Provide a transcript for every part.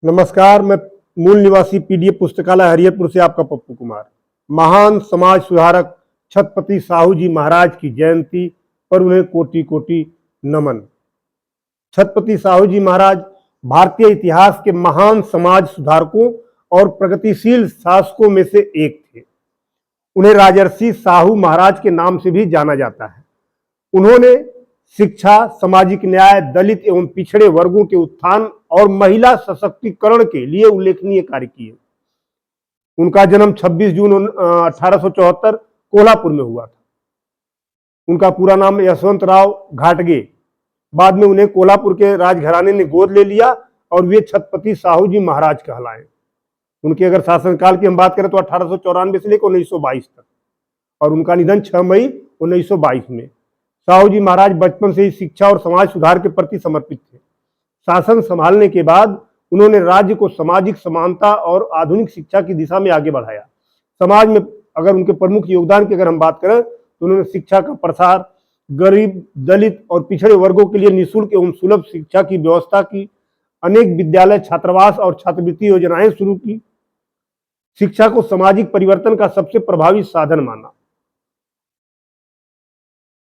नमस्कार, मैं मूल निवासी पीडीएफ पुस्तकालय हरिहरपुर से आपका पप्पू कुमार। महान समाज सुधारक छत्रपति साहू जी महाराज की जयंती पर उन्हें कोटि कोटि नमन। छत्रपति साहू जी महाराज भारतीय इतिहास के महान समाज सुधारकों और प्रगतिशील शासकों में से एक थे। उन्हें राजर्षि साहू महाराज के नाम से भी जाना जाता है। उन्होंने शिक्षा, सामाजिक न्याय, दलित एवं पिछड़े वर्गों के उत्थान और महिला सशक्तिकरण के लिए उल्लेखनीय कार्य किए। उनका जन्म 26 जून 1874 कोल्हापुर में हुआ था। उनका पूरा नाम यशवंतराव घाटगे। बाद में उन्हें कोल्हापुर के राजघराने ने गोद ले लिया और वे छत्रपति साहू जी महाराज कहलाए। उनके अगर शासनकाल की हम बात करें तो 1894 से लेकर 1922 तक, और उनका निधन 6 मई 1922 में। साहू जी महाराज बचपन से ही शिक्षा और समाज सुधार के प्रति समर्पित थे। शासन संभालने के बाद उन्होंने राज्य को सामाजिक समानता और आधुनिक शिक्षा की दिशा में आगे बढ़ाया। समाज में अगर उनके प्रमुख योगदान की अगर हम बात करें तो उन्होंने शिक्षा का प्रसार, गरीब, दलित और पिछड़े वर्गों के लिए निःशुल्क एवं सुलभ शिक्षा की व्यवस्था की, अनेक विद्यालय, छात्रावास और छात्रवृत्ति योजनाएं शुरू की, शिक्षा को सामाजिक परिवर्तन का सबसे प्रभावी साधन माना।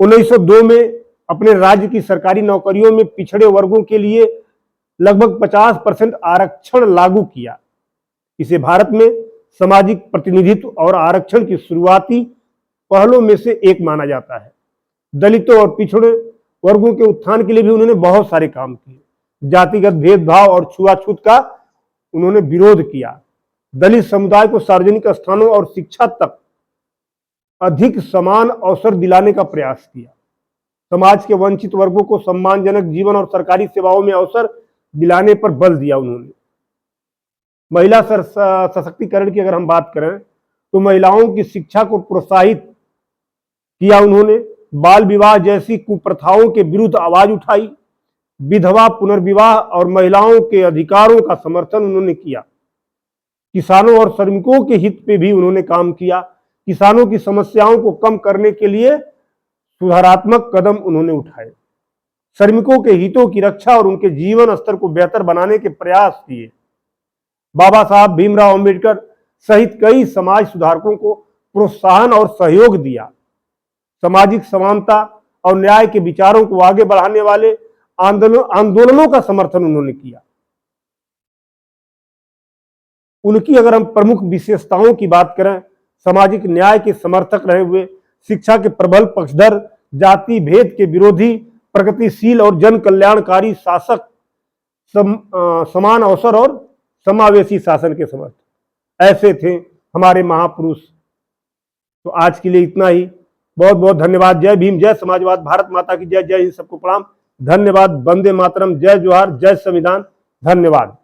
1902 में अपने राज्य की सरकारी नौकरियों में पिछड़े वर्गों के लिए लगभग 50% आरक्षण लागू किया। इसे भारत में सामाजिक प्रतिनिधित्व और आरक्षण की शुरुआती पहलों में से एक माना जाता है। दलितों और पिछड़े वर्गों के उत्थान के लिए भी उन्होंने बहुत सारे काम किए। जातिगत भेदभाव और छुआछूत का उन्होंने विरोध किया। दलित समुदाय को सार्वजनिक स्थानों और शिक्षा तक अधिक समान अवसर दिलाने का प्रयास किया। समाज के वंचित वर्गों को सम्मानजनक जीवन और सरकारी सेवाओं में अवसर दिलाने पर बल दिया उन्होंने। महिला सशक्तिकरण की अगर हम बात करें तो महिलाओं की शिक्षा को प्रोत्साहित किया उन्होंने। बाल विवाह जैसी कुप्रथाओं के विरुद्ध आवाज उठाई। विधवा पुनर्विवाह और महिलाओं के अधिकारों का समर्थन उन्होंने किया। किसानों और श्रमिकों के हित पे भी उन्होंने काम किया। किसानों की समस्याओं को कम करने के लिए सुधारात्मक कदम उन्होंने उठाए। श्रमिकों के हितों की रक्षा और उनके जीवन स्तर को बेहतर बनाने के प्रयास किए। बाबा साहब भीमराव अंबेडकर सहित कई समाज सुधारकों को प्रोत्साहन और सहयोग दिया। सामाजिक समानता और न्याय के विचारों को आगे बढ़ाने वाले आंदोलनों का समर्थन उन्होंने किया। उनकी अगर हम प्रमुख विशेषताओं की बात करें, सामाजिक न्याय के समर्थक रहे हुए, शिक्षा के प्रबल पक्षधर, जाति भेद के विरोधी, प्रगतिशील और जन कल्याणकारी शासक, समान अवसर और समावेशी शासन के समर्थक, ऐसे थे हमारे महापुरुष। तो आज के लिए इतना ही। बहुत बहुत धन्यवाद। जय भीम, जय समाजवाद, भारत माता की जय। जय हिंद, सबको प्रणाम, धन्यवाद। वंदे मातरम, जय जोहार, जय संविधान, धन्यवाद।